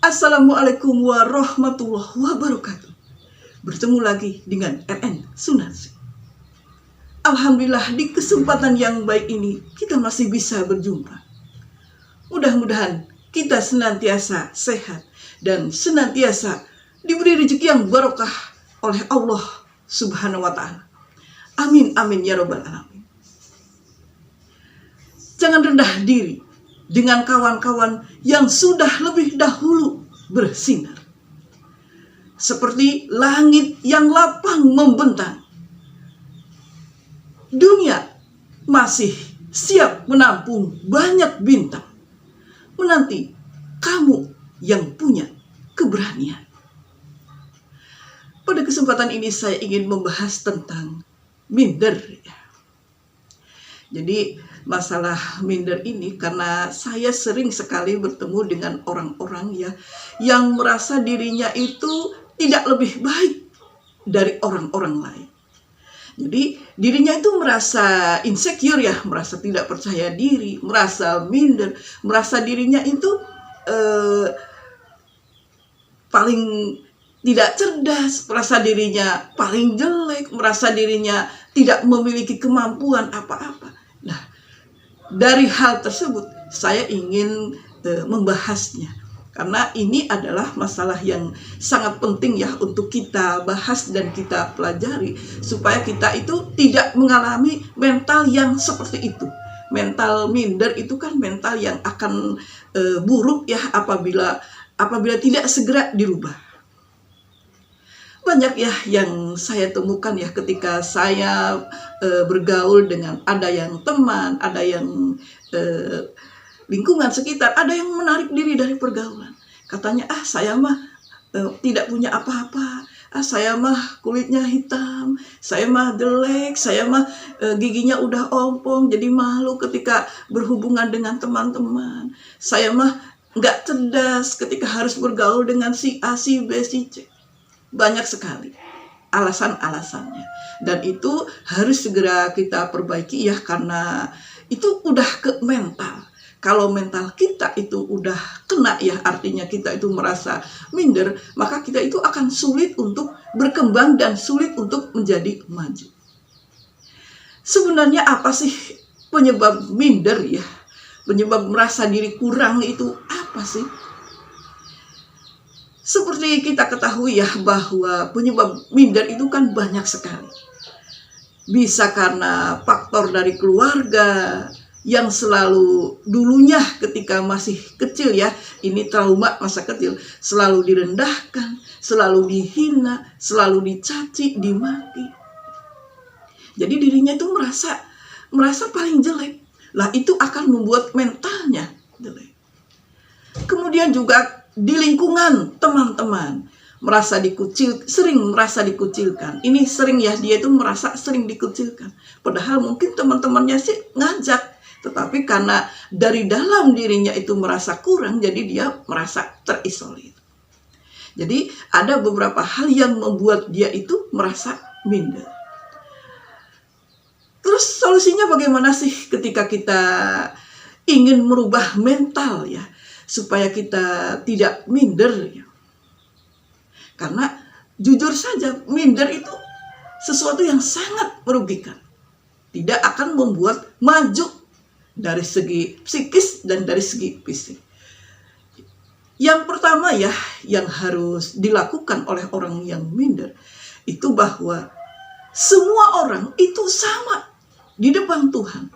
Assalamualaikum warahmatullahi wabarakatuh. Bertemu lagi dengan RN Sunarsi. Alhamdulillah di kesempatan yang baik ini kita masih bisa berjumpa. Mudah-mudahan kita senantiasa sehat dan senantiasa diberi rezeki yang barokah oleh Allah Subhanahu wa Ta'ala. Amin amin ya rabbal alamin. Jangan rendah diri dengan kawan-kawan yang sudah lebih dahulu bersinar. Seperti langit yang lapang membentang. Dunia masih siap menampung banyak bintang. Menanti kamu yang punya keberanian. Pada kesempatan ini saya ingin membahas tentang minder. Jadi masalah minder ini karena saya sering sekali bertemu dengan orang-orang ya yang merasa dirinya itu tidak lebih baik dari orang-orang lain. Jadi dirinya itu merasa insecure ya, merasa tidak percaya diri, merasa minder, merasa dirinya itu paling tidak cerdas, merasa dirinya paling jelek, merasa dirinya tidak memiliki kemampuan apa-apa. Nah, dari hal tersebut saya ingin membahasnya karena ini adalah masalah yang sangat penting ya untuk kita bahas dan kita pelajari supaya kita itu tidak mengalami mental yang seperti itu. Mental minder itu kan mental yang akan buruk ya apabila tidak segera dirubah. Banyak ya yang saya temukan ya ketika saya bergaul dengan ada yang teman, ada yang lingkungan sekitar, ada yang menarik diri dari pergaulan. Katanya, saya mah tidak punya apa-apa, saya mah kulitnya hitam, saya mah jelek, saya mah giginya udah ompong, jadi malu ketika berhubungan dengan teman-teman. Saya mah nggak cerdas ketika harus bergaul dengan si A, si B, si C. Banyak sekali alasan-alasannya. Dan itu harus segera kita perbaiki ya karena itu udah ke mental. Kalau mental kita itu udah kena ya artinya kita itu merasa minder, maka kita itu akan sulit untuk berkembang dan sulit untuk menjadi maju. Sebenarnya apa sih penyebab minder ya? Penyebab merasa diri kurang itu apa sih? Seperti kita ketahui ya bahwa penyebab minder itu kan banyak sekali. Bisa karena faktor dari keluarga yang selalu dulunya ketika masih kecil ya, ini trauma masa kecil, selalu direndahkan, selalu dihina, selalu dicaci, dimaki. Jadi dirinya itu merasa paling jelek. Lah itu akan membuat mentalnya jelek. Kemudian juga di lingkungan teman-teman sering merasa dikucilkan. Ini sering ya, dia itu merasa sering dikucilkan. Padahal mungkin teman-temannya sih ngajak, tetapi karena dari dalam dirinya itu merasa kurang, jadi dia merasa terisolir. Jadi ada beberapa hal yang membuat dia itu merasa minder. Terus solusinya bagaimana sih ketika kita ingin merubah mental ya? Supaya kita tidak minder ya. Karena jujur saja minder itu sesuatu yang sangat merugikan. Tidak akan membuat maju dari segi psikis dan dari segi fisik. Yang pertama ya yang harus dilakukan oleh orang yang minder itu bahwa semua orang itu sama di depan Tuhan.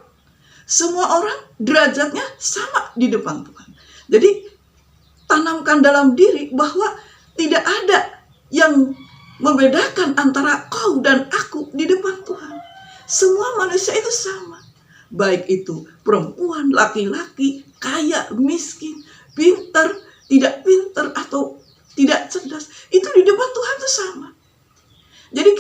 Semua orang derajatnya sama di depan Tuhan. Jadi tanamkan dalam diri bahwa tidak ada yang membedakan antara kau dan aku di depan Tuhan. Semua manusia itu sama. Baik itu perempuan, laki-laki, kaya, miskin, pintar, tidak pintar, atau tidak cerdas. Itu di depan Tuhan itu sama. Jadi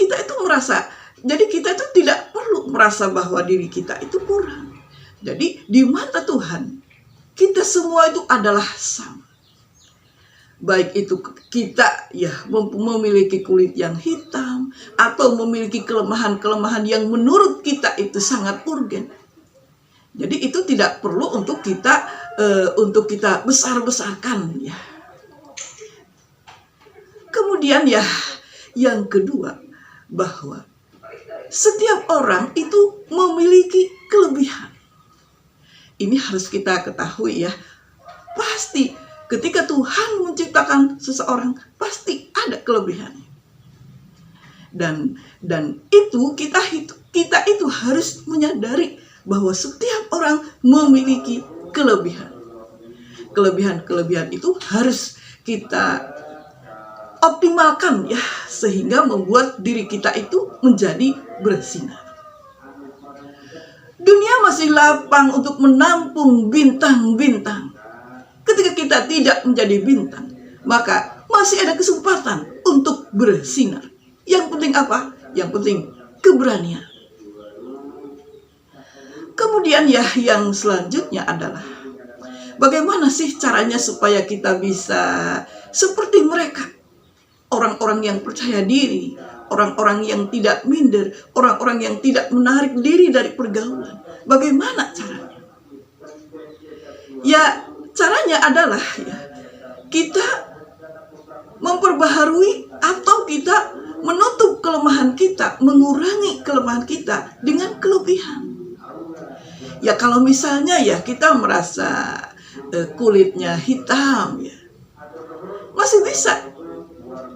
kita itu tidak perlu merasa bahwa diri kita itu kurang. Jadi di mata Tuhan kita semua itu adalah sama. Baik itu kita ya memiliki kulit yang hitam atau memiliki kelemahan-kelemahan yang menurut kita itu sangat urgen. Jadi itu tidak perlu untuk kita besar-besarkan ya. Kemudian ya, yang kedua, bahwa setiap orang itu memiliki kelebihan. Ini harus kita ketahui ya. Pasti ketika Tuhan menciptakan seseorang, pasti ada kelebihannya. Dan itu kita itu harus menyadari bahwa setiap orang memiliki kelebihan. Kelebihan itu harus kita optimalkan ya, sehingga membuat diri kita itu menjadi bersinar. Dunia masih lapang untuk menampung bintang-bintang. Ketika kita tidak menjadi bintang, maka masih ada kesempatan untuk bersinar. Yang penting apa? Yang penting keberanian. Kemudian ya, yang selanjutnya adalah bagaimana sih caranya supaya kita bisa seperti mereka. Orang-orang yang percaya diri, orang-orang yang tidak minder, orang-orang yang tidak menarik diri dari pergaulan. Bagaimana caranya? Ya, caranya adalah ya, kita memperbaharui atau kita menutup kelemahan kita, mengurangi kelemahan kita dengan kelebihan. Ya, kalau misalnya ya kita merasa kulitnya hitam ya,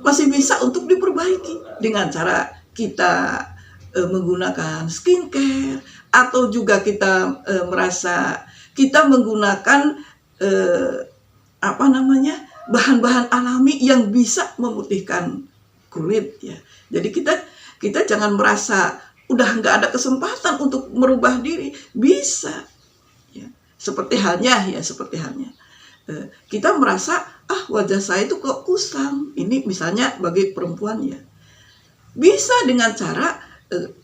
masih bisa untuk diperbaiki dengan cara kita menggunakan skincare, atau juga kita merasa kita menggunakan bahan-bahan alami yang bisa memutihkan kulit ya. Jadi kita jangan merasa udah nggak ada kesempatan untuk merubah diri. Bisa ya. Seperti halnya kita merasa wajah saya itu kok kusam. Ini misalnya bagi perempuan ya, bisa dengan cara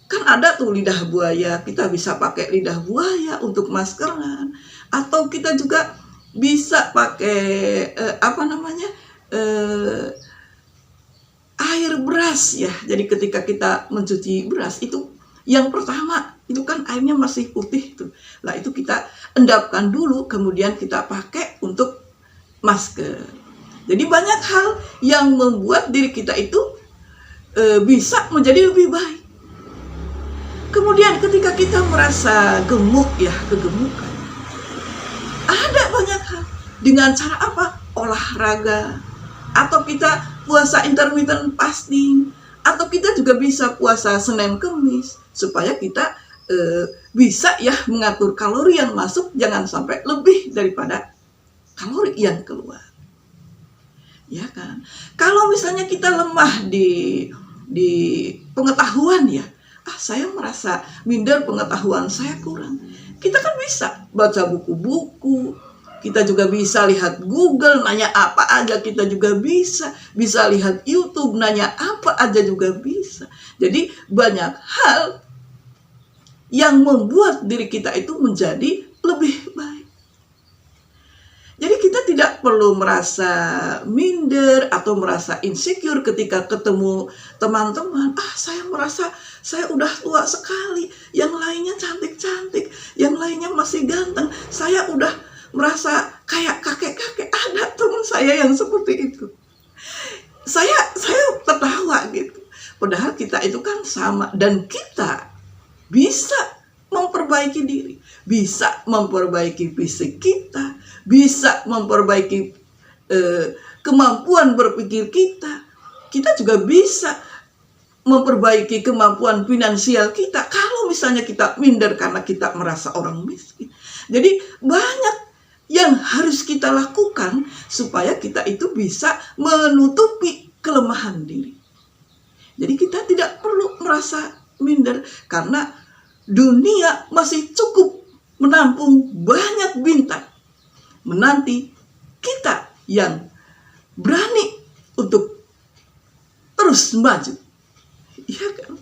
kan ada tuh lidah buaya, kita bisa pakai lidah buaya untuk maskeran, atau kita juga bisa pakai air beras ya. Jadi ketika kita mencuci beras itu, yang pertama itu kan airnya masih putih tuh. Lah itu kita endapkan dulu, kemudian kita pakai untuk masker. Jadi banyak hal yang membuat diri kita itu bisa menjadi lebih baik. Kemudian ketika kita merasa gemuk ya, kegemukan, ada banyak hal. Dengan cara apa? Olahraga, atau kita puasa intermittent fasting, atau kita juga bisa puasa Senin Kemis, supaya kita bisa ya mengatur kalori yang masuk, jangan sampai lebih daripada kalori yang keluar. Ya kan? Kalau misalnya kita lemah di pengetahuan ya, saya merasa minder, pengetahuan saya kurang. Kita kan bisa baca buku-buku, kita juga bisa lihat Google, nanya apa aja kita juga bisa lihat YouTube, nanya apa aja juga bisa. Jadi banyak hal yang membuat diri kita itu menjadi lebih baik. Jadi kita tidak perlu merasa minder atau merasa insecure ketika ketemu teman-teman. Saya merasa saya udah tua sekali, yang lainnya cantik-cantik, yang lainnya masih ganteng. Saya udah merasa kayak kakek-kakek. Ada teman saya yang seperti itu. Saya tertawa gitu. Padahal kita itu kan sama, dan kita bisa memperbaiki diri, bisa memperbaiki fisik kita, bisa memperbaiki kemampuan berpikir kita. Kita juga bisa memperbaiki kemampuan finansial kita kalau misalnya kita minder karena kita merasa orang miskin. Jadi banyak yang harus kita lakukan supaya kita itu bisa menutupi kelemahan diri. Jadi kita tidak perlu merasa minder, karena dunia masih cukup menampung banyak bintang menanti kita yang berani untuk terus maju. Iya kan?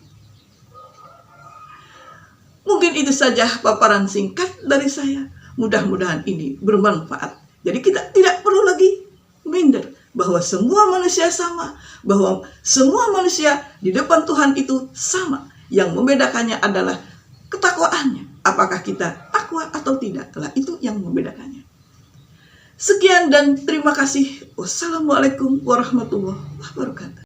Mungkin itu saja paparan singkat dari saya. Mudah-mudahan ini bermanfaat. Jadi kita tidak perlu lagi minder bahwa semua manusia sama, bahwa semua manusia di depan Tuhan itu sama. Yang membedakannya adalah ketakwaannya. Apakah kita takwa atau tidak? Itu yang membedakannya. Sekian dan terima kasih. Wassalamualaikum warahmatullahi wabarakatuh.